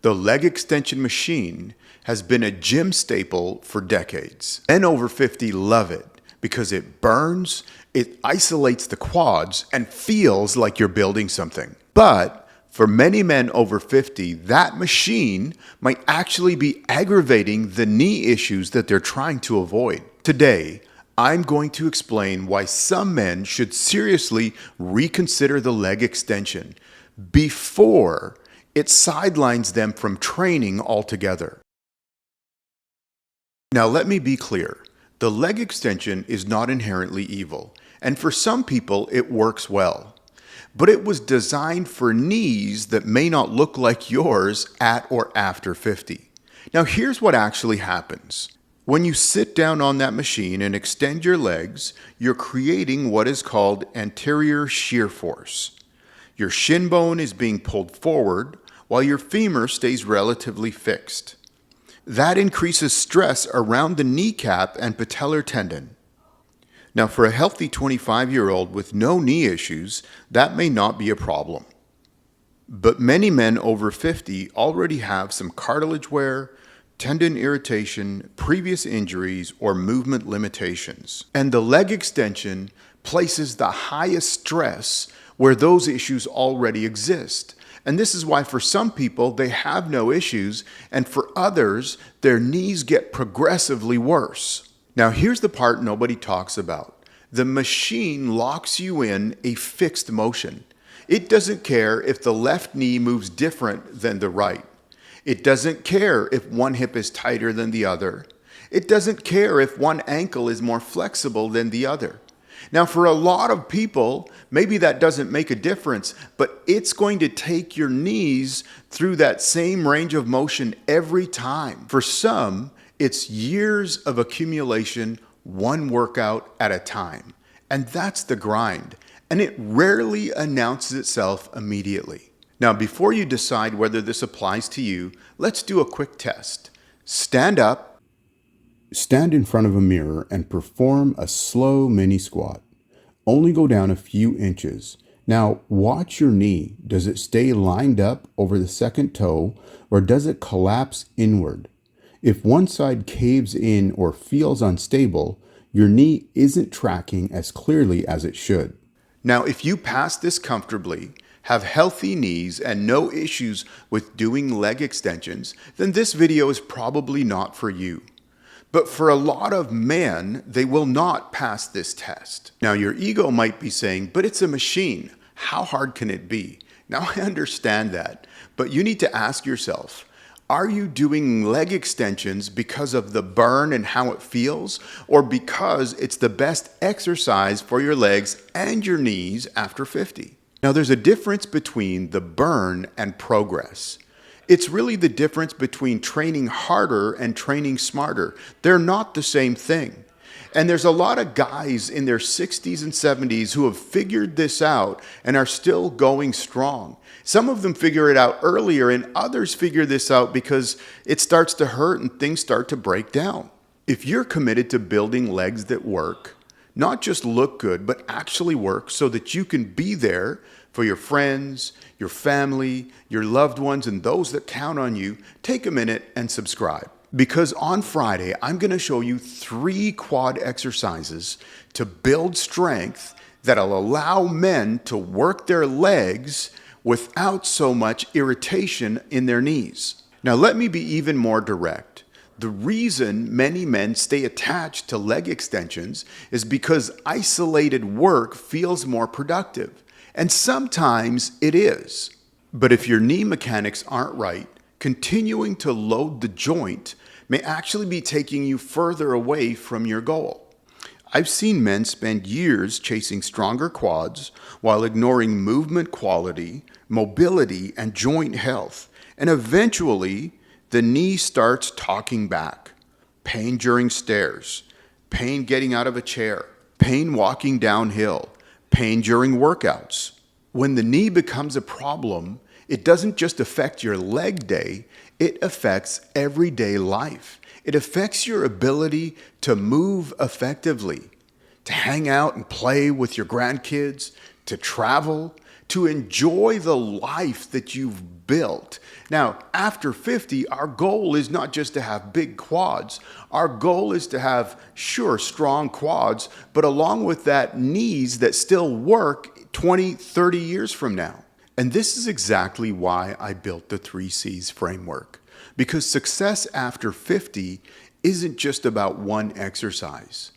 The leg extension machine has been a gym staple for decades. Men over 50 love it because it burns, it isolates the quads, and feels like you're building something. But for many men over 50, that machine might actually be aggravating the knee issues that they're trying to avoid. Today, I'm going to explain why some men should seriously reconsider the leg extension before it sidelines them from training altogether. Now, let me be clear. The leg extension is not inherently evil, and for some people, it works well. But it was designed for knees that may not look like yours at or after 50. Now, here's what actually happens. When you sit down on that machine and extend your legs, you're creating what is called anterior shear force. Your shin bone is being pulled forward while your femur stays relatively fixed. That increases stress around the kneecap and patellar tendon. Now, for a healthy 25-year-old with no knee issues, that may not be a problem. But many men over 50 already have some cartilage wear, tendon irritation, previous injuries, or movement limitations. And the leg extension places the highest stress where those issues already exist. And this is why for some people, they have no issues, and for others, their knees get progressively worse. Now, here's the part nobody talks about. The machine locks you in a fixed motion. It doesn't care if the left knee moves different than the right. It doesn't care if one hip is tighter than the other. It doesn't care if one ankle is more flexible than the other. Now, for a lot of people, maybe that doesn't make a difference, but it's going to take your knees through that same range of motion every time. For some, it's years of accumulation, one workout at a time. And that's the grind. And it rarely announces itself immediately. Now, before you decide whether this applies to you, let's do a quick test. Stand up. Stand in front of a mirror and perform a slow mini squat. Only go down a few inches. Now, watch your knee. Does it stay lined up over the second toe, or does it collapse inward? If one side caves in or feels unstable, your knee isn't tracking as clearly as it should. Now, if you pass this comfortably, have healthy knees, and no issues with doing leg extensions, then this video is probably not for you. But for a lot of men, they will not pass this test. Now, your ego might be saying, but it's a machine. How hard can it be? Now, I understand that, but you need to ask yourself, are you doing leg extensions because of the burn and how it feels, or because it's the best exercise for your legs and your knees after 50? Now, there's a difference between the burn and progress. It's really the difference between training harder and training smarter. They're not the same thing. And there's a lot of guys in their 60s and 70s who have figured this out and are still going strong. Some of them figure it out earlier, and others figure this out because it starts to hurt and things start to break down. If you're committed to building legs that work, not just look good, but actually work so that you can be there for your friends, your family, your loved ones, and those that count on you, take a minute and subscribe. Because on Friday, I'm going to show you 3 quad exercises to build strength that'll allow men to work their legs without so much irritation in their knees. Now, let me be even more direct. The reason many men stay attached to leg extensions is because isolated work feels more productive. And sometimes it is. But if your knee mechanics aren't right, continuing to load the joint may actually be taking you further away from your goal. I've seen men spend years chasing stronger quads while ignoring movement quality, mobility, and joint health. And eventually, the knee starts talking back. Pain during stairs, pain getting out of a chair, pain walking downhill, pain during workouts. When the knee becomes a problem, it doesn't just affect your leg day, it affects everyday life. It affects your ability to move effectively, to hang out and play with your grandkids, to travel, to enjoy the life that you've built. Now, after 50, our goal is not just to have big quads. Our goal is to have, sure, strong quads, but along with that, knees that still work 20, 30 years from now. And this is exactly why I built the 3Cs framework. Because success after 50 isn't just about one exercise.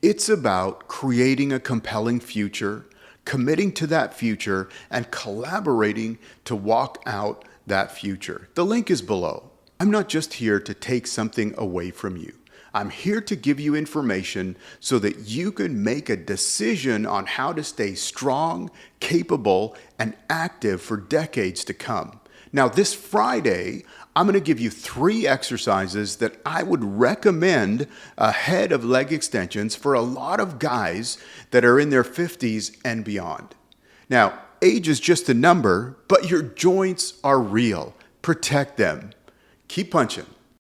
It's about creating a compelling future, committing to that future, and collaborating to walk out that future. The link is below. I'm not just here to take something away from you. I'm here to give you information so that you can make a decision on how to stay strong, capable, and active for decades to come. Now, this Friday, I'm going to give you 3 exercises that I would recommend ahead of leg extensions for a lot of guys that are in their 50s and beyond. Now, age is just a number, but your joints are real. Protect them. Keep punching.